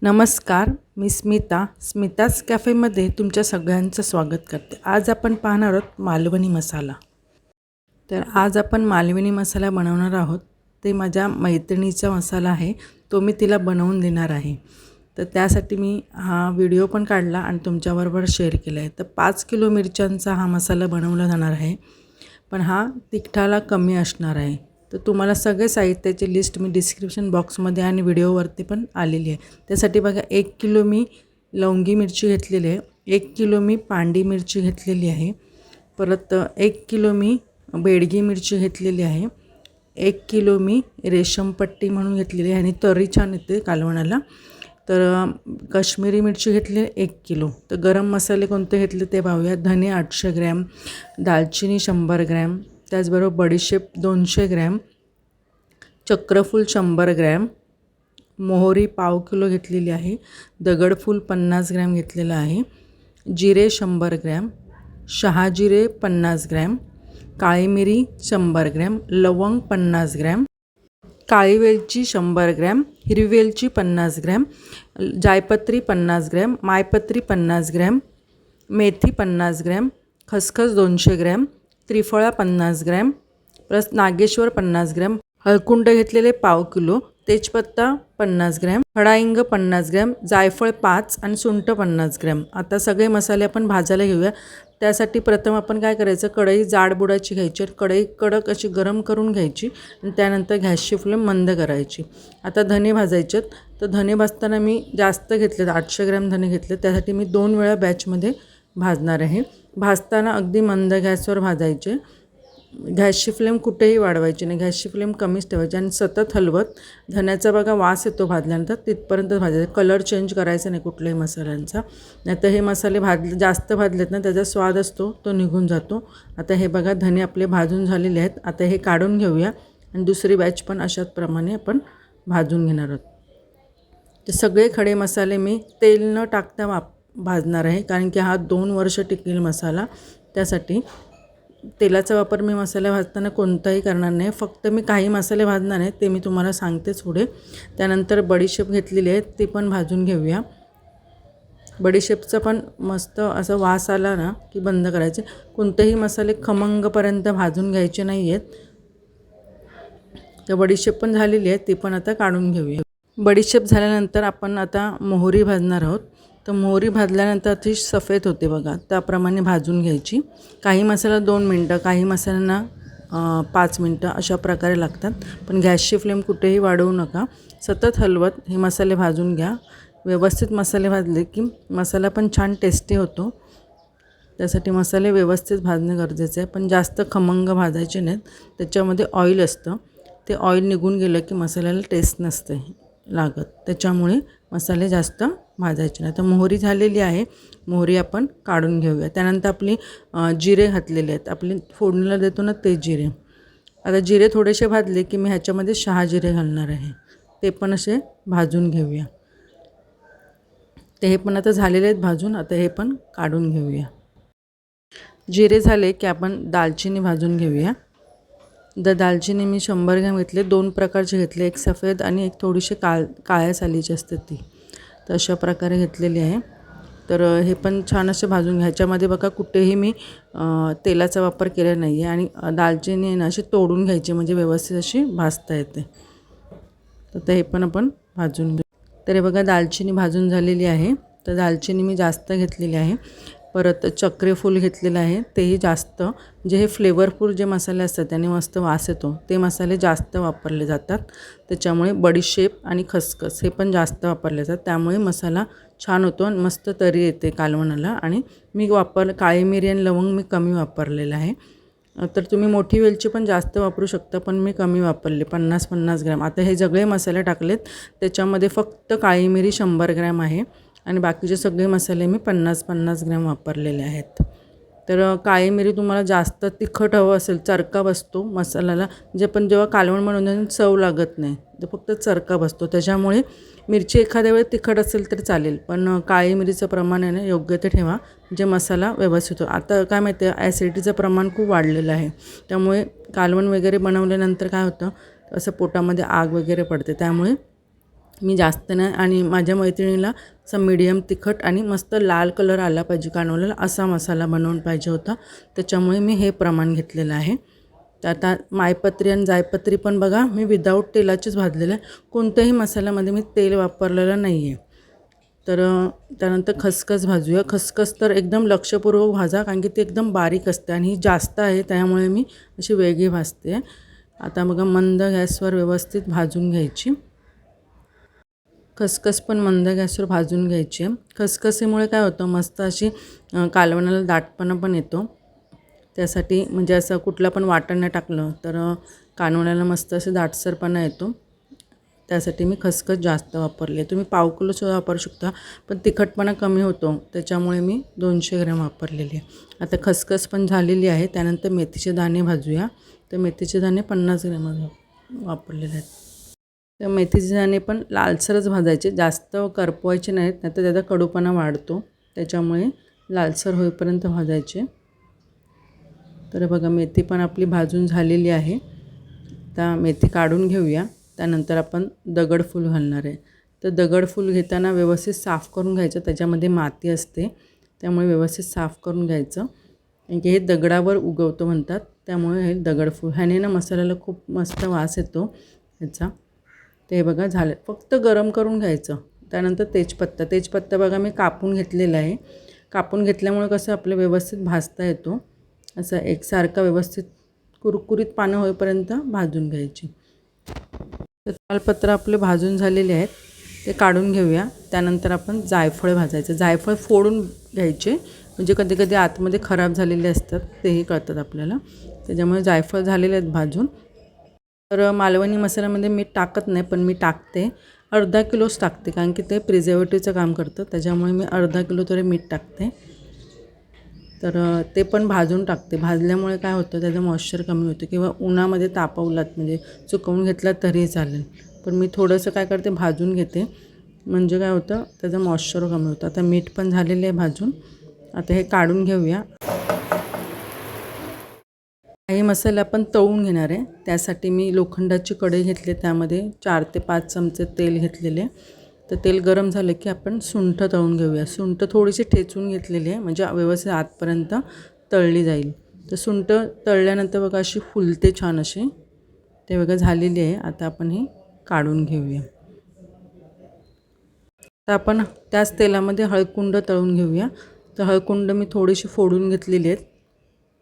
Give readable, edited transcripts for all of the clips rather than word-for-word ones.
नमस्कार, मी स्मिताज कॅफेमध्ये तुमच्या सगळ्यांचं स्वागत करते। आज आपण पाहणार आहोत मालवणी मसाला। तर आज आपण मालवणी मसाला बनवणार आहोत। ते माझ्या मैत्रिणीचा मसाला आहे, तो मी तिला बनवून देणार आहे। तर त्यासाठी मी हा व्हिडिओ पण काढला आणि तुमच्याबरोबर शेअर केला आहे। तर 5 किलो मिरच्यांचा हा मसाला बनवला जाणार आहे, पण हा तिखटाला कमी असणार आहे। तर तुम्हाला सगळे साहित्याची लिस्ट मी डिस्क्रिप्शन बॉक्समध्ये आणि व्हिडिओवरती पण आलेली आहे। त्यासाठी बघा 1 किलो मी लवंगी मिरची घेतलेली आहे, 1 किलो मी पांडी मिरची घेतलेली आहे, परत 1 किलो मी बेडगी मिरची घेतलेली आहे, 1 किलो मी रेशमपट्टी म्हणून घेतलेली आहे आणि तरी छान येते कालवणाला। तर काश्मीरी मिरची घेतली 1 किलो। तर गरम मसाले कोणते घेतले ते पाहूया। धने 800 ग्रॅम, दालचिनी 100 ग्रॅम, त्याचबरोबर बडीशेप 200 ग्रॅम, चक्रफूल 100 ग्रॅम, मोहरी पाव किलो घेतलेली आहे, दगडफूल 50 ग्रॅम घेतलेला आहे, जिरे 100 ग्रॅम, शहाजिरे 50 ग्रॅम, काळी मिरी 100 ग्रॅम, लवंग 50 ग्रॅम, काळी वेलची 100 ग्रॅम, हिरवी वेलची 50 ग्रॅम, जायपत्री 50 ग्रॅम, मायपत्री 50 ग्रॅम, मेथी 50 ग्रॅम, खसखस 200 ग्रॅम, त्रिफळा 50 ग्रॅम, प्लस नागेश्वर 50 ग्रॅम, हळकुंड घेतलेले पाव किलो, तेजपत्ता 50 ग्रॅम, खडा हिंग 50 ग्रॅम, जायफळ 5 आणि सुंठ 50 ग्रॅम। आता सगळे मसाले आपण भाजायला घेऊया। त्यासाठी प्रथम आपण काय करायचं, कढई जाडबुडाची घ्यायची, कढई कडक अशी गरम करून घ्यायची आणि त्यानंतर गॅसची फ्लेम मंद करायची। आता धने भाजायचे। तर धने भाजताना मी जास्त घेतले, 800 ग्रॅम धने घेतले, त्यासाठी मी 2 वेळा बॅचमध्ये भाजणार आहे। भाजताना अगदी मंद गॅसवर भाजायचे, गॅसची फ्लेम कुठेही वाढवायची नाही, गॅसची फ्लेम कमीच ठेवायची आणि सतत हलवत, धन्याचा बघा वास येतो भाजल्यानंतर तिथपर्यंत भाजायचं, कलर चेंज करायचा नाही कुठल्याही मसाल्यांचा, नाहीतर हे मसाले जास्त भाजलेत ना त्याचा स्वाद असतो तो निघून जातो। आता हे बघा धने आपले भाजून झालेले आहेत। आता हे काढून घेऊया आणि दुसरी बॅच पण अशाच प्रमाणे आपण भाजून घेणार आहोत। तर सगळे खडे मसाले मी तेल न टाकता भाजणार आहे, कारण की हा 2 वर्ष टिकेल मसाला, त्यासाठी तेलाचा वापर मी मसाले भाजताना कोणताही करणार नाही। फक्त मी काही मसाले भाजणार आहे ते मी तुम्हाला सांगतेच पुढे। त्यानंतर बडीशेप घेतलेली आहे, ती पण भाजून घेऊया। बडीशेपचा पण मस्त असा वास आला ना की बंद करायचे, कोणतेही मसाले खमंगपर्यंत भाजून घ्यायचे नाही आहेत। तर बडीशेप पण झालेली आहे, ती पण आता काढून घेऊया। बडीशेप झाल्यानंतर आपण आता मोहरी भाजणार आहोत। तर मोहरी भाजल्यानंतर ती सफेद होते बघा, त्याप्रमाणे भाजून घ्यायची। काही मसाला 2 मिनटं, काही मसाल्यांना 5 मिनटं अशा प्रकारे लागतात, पण गॅसची फ्लेम कुठेही वाढवू नका, सतत हलवत हे मसाले भाजून घ्या। व्यवस्थित मसाले भाजले की मसाला पण छान टेस्टी होतो, त्यासाठी मसाले व्यवस्थित भाजणे गरजेचे आहे, पण जास्त खमंग भाजायचे नाहीत, त्याच्यामध्ये ऑइल असतं, ते ऑइल निघून गेलं की मसाल्याला टेस्ट नसते लागत, त्याच्यामुळे मसाले जास्त भाजायचे नाही। तर मोहरी झालेली आहे, मोहरी आपण काढून घेऊया। त्यानंतर आपली जिरे घातलेले आहेत, आपली फोडणीला देतो ना ते जिरे। आता जिरे थोडेसे भाजले की मी ह्याच्यामध्ये शहाजिरे घालणार आहे, ते पण असे भाजून घेऊया। ते हे पण आता झालेले आहेत भाजून, आता हे पण काढून घेऊया। जिरे झाले की आपण दालचिनी भाजून घेऊया। दालचिनी मी 100 ग्रॅम घेतले, 2 प्रकारचे घेतले, एक सफेद आणि एक थोडीशी काळ्या सालीची असते ती, तर अशा प्रकारे घेतलेली आहे। तर हे पण छान असे भाजून ह्याच्यामध्ये बघा कुठेही मी तेलाचा वापर केला नाही आहे आणि दालचिनी आहे ना अशी तोडून घ्यायची म्हणजे व्यवस्थित अशी भाजता येते। तर हे पण आपण भाजून घेऊ। तर हे बघा दालचिनी भाजून झालेली आहे। तर दालचिनी मी जास्त घेतलेली आहे, परत चक्रीफूल घेतलेलं आहे, तेही जास्त, जे हे फ्लेवरफुल जे मसाले असतात त्याने मस्त वास येतो, ते मसाले जास्त वापरले जातात। त्याच्यामुळे बडीशेप आणि खसखस हे पण जास्त वापरले जातात, त्यामुळे मसाला छान होतो आणि मस्त तरी येते कालवणाला। आणि मी काळी मिरी आणि लवंग मी कमी वापरलेलं आहे, तर तुम्ही मोठी वेलची पण जास्त वापरू शकता, पण मी कमी वापरले, 50-50 ग्रॅम। आता हे सगळे मसाले टाकलेत, त्याच्यामध्ये फक्त काळी मिरी 100 ग्रॅम आहे आणि बाकीचे सगळे मसाले मी 50-50 ग्रॅम वापरलेले आहेत। तर काळी मिरी तुम्हाला जास्त तिखट हवं असेल, चरका बसतो मसाल्याला, जे पण जेव्हा कालवण बनवून चव लागत नाही, तर फक्त चरका बसतो, त्याच्यामुळे मिरची एखाद्या वेळेस तिखट असेल तर चालेल, पण काळी मिरीचं प्रमाण आहे ना योग्य ते ठेवा, जे मसाला व्यवस्थित होतो। आता काय माहिती आहे, ॲसिडिटीचं प्रमाण खूप वाढलेलं आहे, त्यामुळे कालवण वगैरे बनवल्यानंतर काय होतं, असं पोटामध्ये आग वगैरे पडते, त्यामुळे मी जास्त नाही आणि माझ्या मैत्रिणीला असं मीडियम तिखट आणि मस्त लाल कलर आला पाहिजे कानवल्याला असा मसाला बनवून पाहिजे होता, त्याच्यामुळे मी हे प्रमाण घेतलेलं आहे. तर आता मायपत्री आणि जायपत्री पण बघा मी विदाऊट तेलाचीच भाजलेलं आहे. कोणत्याही मसाल्यामध्ये मी तेल वापरलेलं नाही आहे. तर त्यानंतर खसखस भाजूया. खसखस तर एकदम लक्षपूर्वक भाजा, कारण की ती एकदम बारीक असते आणि ही जास्त आहे, त्यामुळे मी अशी वेगळी भाजते. आता बघा मंद गॅसवर व्यवस्थित भाजून घ्यायची. खसखस पण मंद गॅसवर भाजून घ्यायची. खसखसीमुळे काय होतं, मस्त अशी कालवणाला दाटपणा पण येतो. त्यासाठी म्हणजे असं कुठलं पण वाटण नाही टाकलं तर कालवणाला मस्त असं दाटसरपणा येतो. त्यासाठी मी खसखस जास्त वापरली. तुम्ही पाव किलोसुद्धा वापरू शकता, पण तिखटपणा कमी होतो, त्याच्यामुळे मी 200 ग्रॅम वापरलेली आहे. आता खसखस पण झालेली आहे. त्यानंतर मेथीचे दाणे भाजूया. तर मेथीचे दाणे 50 ग्रॅम वापरलेले आहेत. तर मेथीचे दाणे पण लालसरच भाजायचे, जास्त करपवायचे नाहीत, नाहीतर त्याचा कडूपणा वाढतो. त्याच्यामुळे लालसर होईपर्यंत भाजायचे. तर बघा मेथी पण आपली भाजून झालेली आहे. आता मेथी काढून घेऊया. त्यानंतर आपण दगडफूल घालणार आहे. तर दगडफूल घेताना व्यवस्थित साफ करून घ्यायचं, त्याच्यामध्ये माती असते, त्यामुळे व्यवस्थित साफ करून घ्यायचं. कारण की हे दगडावर उगवतं म्हणतात, त्यामुळे हे दगडफूल ह्याने ना मसाल्याला खूप मस्त वास येतो ह्याचा. ते बघा झालं. फक्त गरम करून घ्यायचं. त्यानंतर तेजपत्ता बघा मी कापून घेतलेला आहे. कापून घेतल्यामुळे कसं आपलं व्यवस्थित भाजता येतो. असं एकसारखा व्यवस्थित कुरकुरीत पानं होईपर्यंत भाजून घ्यायची. तर तमालपत्र आपले भाजून झालेले आहेत, ते काढून घेऊया. त्यानंतर आपण जायफळ भाजायचं. जायफळ फोडून घ्यायचे, म्हणजे कधी कधी आतमध्ये खराब झालेले असतात, तेही कळतात आपल्याला. त्याच्यामुळे जायफळ झालेले आहेत भाजून. तर मालवणी मसाल्यामध्ये मीठ टाकत नाही, पण मी टाकते. अर्धा किलोच टाकते, कारण की ते प्रिझर्वेटिव्हचं काम करतं, त्याच्यामुळे मी अर्धा किलो तरी मीठ टाकते. तर ते पण भाजून टाकते. भाजल्यामुळे काय होतं, त्याचं मॉइश्चर कमी होतं, किंवा उन्हामध्ये तापवलात म्हणजे सुकवून घेतलात तरीही चालेल. पण मी थोडंसं काय करते, भाजून घेते, म्हणजे काय होतं त्याचं मॉइश्चर कमी होतं. आता मीठ पण झालेलं आहे भाजून. आता हे काढून घेऊया. काही मसाले आपण तळून घेणार आहे. त्यासाठी मी लोखंडाची कढई घेतली, त्यामध्ये 4 ते 5 चमचे तेल घेतलेले. तर तेल गरम झालं की आपण सुंठ तळून घेऊया. सुंठ थोडीशी ठेचून घेतलेली आहे, म्हणजे व्यवस्थित आतपर्यंत तळली जाईल. तर सुंठ तळल्यानंतर बघा अशी फुलते छान अशी. ते बघा झालेली आहे. आता आपण हे काढून घेऊया. तर आपण त्याच तेलामध्ये हळकुंड तळून घेऊया. तर हळकुंड मी थोडीशी फोडून घेतलेली आहेत.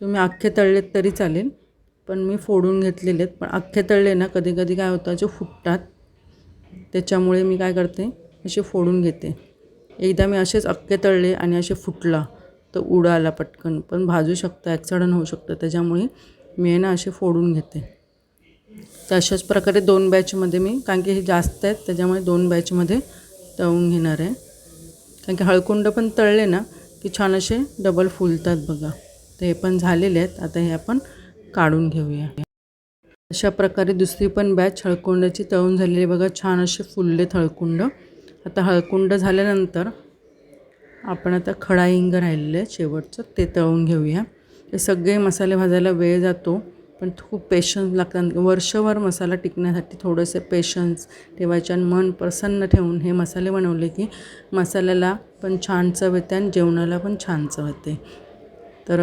तुम्ही अख्खे तळलेत तरी चालेल, पण मी फोडून घेतलेले आहेत. पण अख्खे तळले ना कधी कधी काय होतं, जे फुटतात, त्याच्यामुळे मी काय करते, असे फोडून घेते. एकदा मी असेच अख्खे तळले आणि असे फुटला तर उडाला पटकन, पण भाजू शकतं, ॲक्सिडंट होऊ शकतं, त्याच्यामुळे मी ना असे फोडून घेते. तर अशाच प्रकारे 2 बॅचमध्ये मी, कारण की हे जास्त आहेत त्याच्यामुळे 2 बॅचमध्ये तळून घेणार आहे. कारण की हळकुंड पण तळले ना की छान असे डबल फुलतात बघा. तर हे पण झालेले आहेत. आता हे आपण काढून घेऊया. अशा प्रकारे दुसरी पण बॅच हळकुंडाची तळून झालेली बघा, छान असे फुललेत हळकुंड. आता हळकुंड झाल्यानंतर आपण आता खडा हिंग राहिलेलं आहे शेवटचं, ते तळून घेऊया. हे सगळे मसाले भाजायला वेळ जातो, पण खूप पेशन्स लागतात. वर्षभर मसाला टिकण्यासाठी थोडंसं पेशन्स ठेवायचे आणि मन प्रसन्न ठेवून हे मसाले बनवले की मसाल्याला पण छान चव येते आणि जेवणाला पण छान चव येते. तर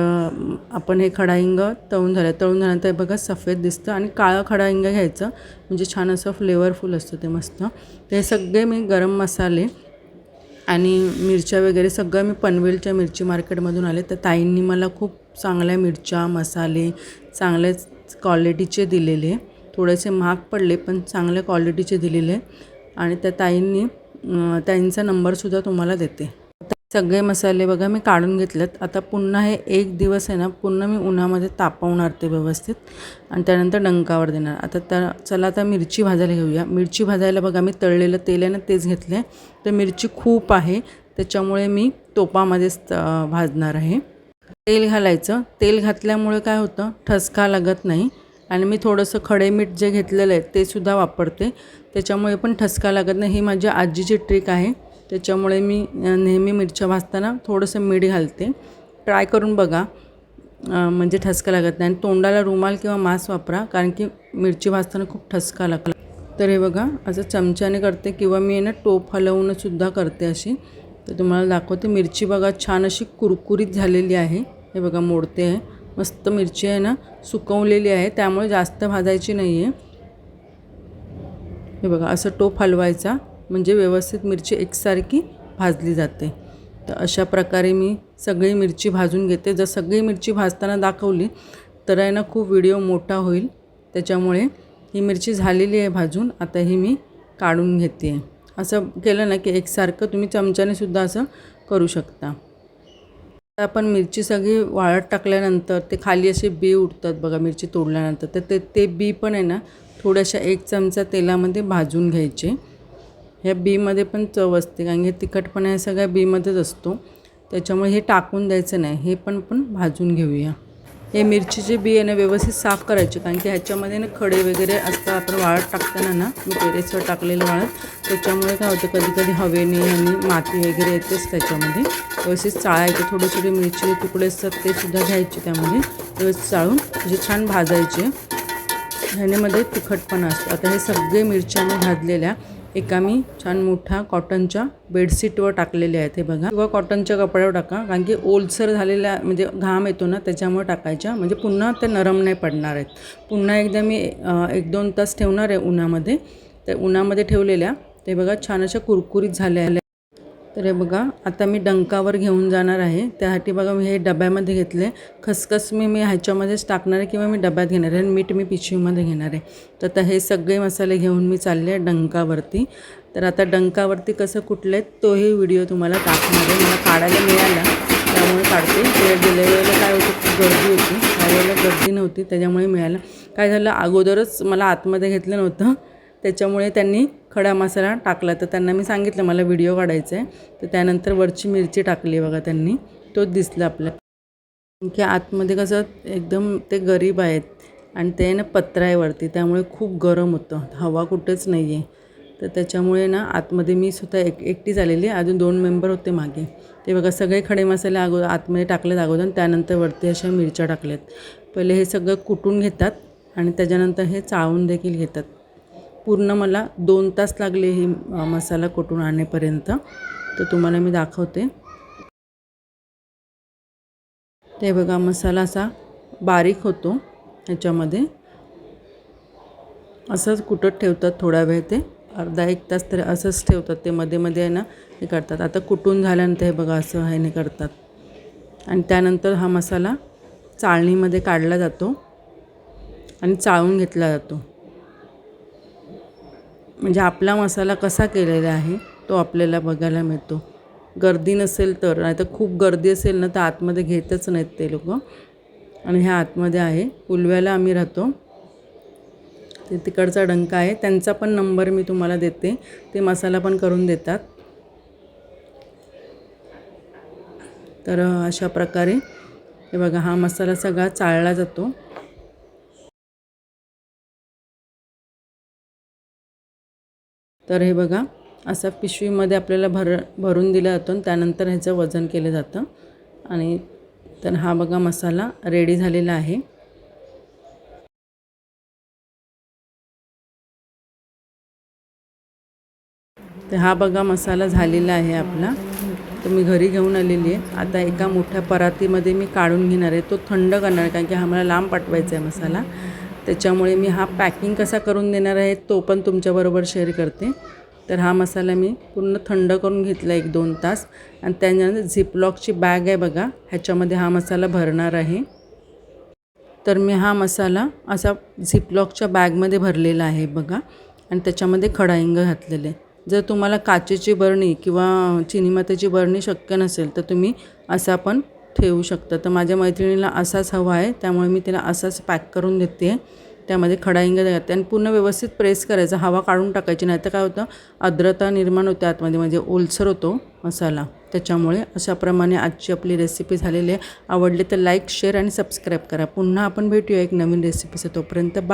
आपण हे खडा हिंग तळून झाल्यानंतर बघा सफेद दिसतं, आणि काळं खडा हिंग घ्यायचं, म्हणजे छान असं फ्लेवरफुल असतं ते मस्त. ते सगळे मी गरम मसाले आणि मिरच्या वगैरे सगळं मी पनवेलच्या मिरची मार्केटमधून आले. तर ताईंनी मला खूप चांगल्या मिरच्या मसाले चांगले क्वालिटीचे दिलेले. थोडेसे महाग पडले पण चांगल्या क्वालिटीचे दिलेले. आणि त्या ताईंनी त्यांचा नंबरसुद्धा तुम्हाला देते. सगळे मसाले बघा मी काढून घेतलेत. आता पुन्हा हे 1 दिवस आहे ना, पुन्हा मी उन्हामध्ये तापवणार ते व्यवस्थित, आणि त्यानंतर डंकावर देणार. आता चला आता मिरची भाजायला घेऊया. मिरची भाजायला बघा मी तळलेलं तेल आहे ना तेच घेतले. तर मिरची खूप आहे, त्याच्यामुळे मी तोपामध्येच भाजणार आहे. तेल घालायचं. तेल घातल्यामुळे काय होतं, ठसका लागत नाही. आणि मी थोडंसं खडे मीठ जे घेतलेलं आहे ते सुद्धा वापरते, त्याच्यामुळे पण ठसका लागत नाही. ही माझी आजीची ट्रिक आहे, त्याच्यामुळे मी नेहमी मिरच्या भाजताना थोडंसं मीठ घालते. ट्राय करून बघा, म्हणजे ठसका लागत नाही. आणि तोंडाला रुमाल किंवा मास्क वापरा, कारण की मिरची भाजताना खूप ठसका लागला. तर हे बघा असं चमच्याने करते किंवा मी ना टोप हलवूनसुद्धा करते अशी. तर तुम्हाला दाखवते. मिरची बघा छान अशी कुरकुरीत झालेली आहे. हे बघा मोडते आहे. मस्त मिरची आहे ना सुकवलेली आहे, त्यामुळे जास्त भाजायची नाही आहे. हे बघा असं टोप हलवायचा म्हणजे व्यवस्थित मिरची एकसारखी भाजली जाते. तर अशा प्रकारे मी सगळी मिरची भाजून घेते. जर सगळी मिरची भाजताना दाखवली तर आहे ना खूप व्हिडिओ मोठा होईल, त्याच्यामुळे ही मिरची झालेली आहे भाजून. आता ही मी काढून घेते आहे. असं केलं ना की एकसारखं तुम्ही चमच्याने सुद्धा असं करू शकता. आपण मिरची सगळी वाळत टाकल्यानंतर ते खाली असे बी उठतात बघा मिरची तोडल्यानंतर. तर ते बी पण आहे ना थोड्याशा 1 चमचा तेलामध्ये भाजून घ्यायचे. ह्या बीमध्ये पण चव असते, कारण की तिखटपणा या सगळ्या बीमध्येच असतो, त्याच्यामुळे हे टाकून द्यायचं नाही. हे पण भाजून घेऊया. हे मिरचीचे बी आहे ना व्यवस्थित साफ करायचे, कारण की ह्याच्यामध्ये ना खडे वगैरे असतात. आपण वाळत टाकताना ना मी टेरेसवर टाकलेलं वाळत, त्याच्यामुळे काय होतं कधी कधी हवेने आणि माती वगैरे येतेच त्याच्यामध्ये. व्यवस्थित चाळायचे. थोडे थोडे मिरचीचे तुकडे असतात ते सुद्धा घ्यायचे, त्यामध्ये व्यवस्थित चाळून म्हणजे छान भाजायचे. ह्यानेमध्ये तिखटपणा असतो. आता हे सगळे मिरच्या मी भाजलेल्या एका मी छान मोठ्या कॉटनच्या बेडशीटवर टाकलेल्या आहेत. हे बघा, किंवा कॉटनच्या कपड्यावर टाका, कारण की ओलसर झालेल्या म्हणजे घाम येतो ना त्याच्यामुळे टाकायच्या, म्हणजे पुन्हा ते नरम नाही पडणार आहेत. पुन्हा एकदा मी 1-2 तास ठेवणार आहे उन्हामध्ये. तर उन्हामध्ये ठेवलेल्या ते बघा छान अशा कुरकुरीत झाल्या. तर हे बघा आता मी डंकावर घेऊन जाणार आहे. त्यासाठी बघा मी हे डब्यामध्ये घेतले. खसखस मी ह्याच्यामध्येच टाकणार आहे किंवा मी डब्यात घेणार आहे, आणि मीठ मी पिशवीमध्ये घेणार आहे. तर आता हे सगळे मसाले घेऊन मी चालले आहे डंकावरती. तर आता डंकावरती कसं कुठले तोही व्हिडिओ तुम्हाला टाकणार आहे. मला काढायला मिळाला त्यामुळे काढते. गेल्या वेळेला काय होतं खूप गर्दी होती, त्यावेळेला गर्दी नव्हती त्याच्यामुळे मिळालं. काय झालं अगोदरच मला आतमध्ये घेतलं नव्हतं, त्याच्यामुळे त्यांनी खडा मसाला टाकला. तर त्यांना मी सांगितलं मला व्हिडिओ काढायचा आहे, तर त्यानंतर वरची मिरची टाकली बघा त्यांनी, तोच दिसला आपल्याला. की आतमध्ये कसं एकदम ते गरीब आहेत आणि ते ना पत्रा आहे वरती, त्यामुळे खूप गरम होतं, हवा कुठेच नाही आहे. तर त्याच्यामुळे ना आतमध्ये मी स्वतः एकटीच आलेली, अजून 2 मेंबर होते मागे. ते बघा सगळे खडे मसाले आतमध्ये टाकलेत अगोदर, त्यानंतर वरती अशा मिरच्या टाकल्यात. पहिले हे सगळं कुटून घेतात आणि त्याच्यानंतर हे चाळून देखील घेतात. पूर्ण मला 2 तास लागले ही मसाला कुटून आणेपर्यंत. तर तुम्हाला मी दाखवते. ते बघा मसाला असा बारीक होतो ह्याच्यामध्ये. असंच कुटत ठेवतात थोडा वेळ, ते अर्धा-1 तास तरी असंच ठेवतात. ते मध्ये मध्ये आहे ना हे करतात. आता कुटून झाल्यानंतर हे बघा असं ह्याने करतात, आणि त्यानंतर हा मसाला चाळणीमध्ये काढला जातो आणि चाळून घेतला जातो. म्हणजे आपला मसाला कसा केलेला आहे तो आपल्याला बघायला मिळतो. गर्दी नसेल तर, नाही तर खूप गर्दी असेल ना तर आतमध्ये घेतच नाहीत ते लोक. आणि ह्या आतमध्ये आहे, उलव्याला आम्ही राहतो. ते तिकडचा डंका आहे, त्यांचा पण नंबर मी तुम्हाला देते, ते मसाला पण करून देतात. तर अशा प्रकारे हे बघा हा मसाला सगळा चाळला जातो. तर हे बघा असा पिशवीमध्ये आपल्याला भरून दिला जातो, आणि त्यानंतर ह्याचं वजन केलं जातं. आणि तर हा बघा मसाला रेडी झालेला आहे. तर हा बघा मसाला झालेला आहे आपला. तर मी घरी घेऊन आलेली आहे. आता एका मोठ्या परातीमध्ये मी काढून घेणार आहे, तो थंड करणार आहे, कारण की हा मला लांब पाठवायचा आहे मसाला. त्याच्यामुळे मी हा पॅकिंग कसा करून देणार आहे तो पण तुमच्याबरोबर शेअर करते. तर हा मसाला मी पूर्ण थंड करून घेतला 1-2 तास, आणि त्यानंतर झिपलॉकची बॅग आहे बघा, ह्याच्यामध्ये हा मसाला भरणार आहे. तर मी हा मसाला असा झिपलॉकच्या बॅगमध्ये भरलेला आहे बघा, आणि त्याच्यामध्ये खडा हिंग घातलेले. जर तुम्हाला काचेची बरणी किंवा चिनीमातीची बरणी शक्य नसेल तर तुम्ही असा पण ठेवू शकता. तर माझ्या मैत्रिणीला असाच हवा आहे, त्यामुळे मी तिला असाच पॅक करून देते. त्यामध्ये खडा हिंग घालते आणि पूर्ण व्यवस्थित प्रेस करायचं, हवा काढून टाकायची, नाही तर काय होतं आर्द्रता निर्माण होते आतमध्ये, म्हणजे ओलसर होतो मसाला. त्याच्यामुळे अशाप्रमाणे आजची आपली रेसिपी झालेली आहे. आवडली तर लाईक, शेअर आणि सबस्क्राईब करा. पुन्हा आपण भेटूया एक नवीन रेसिपीचं. तोपर्यंत बाय.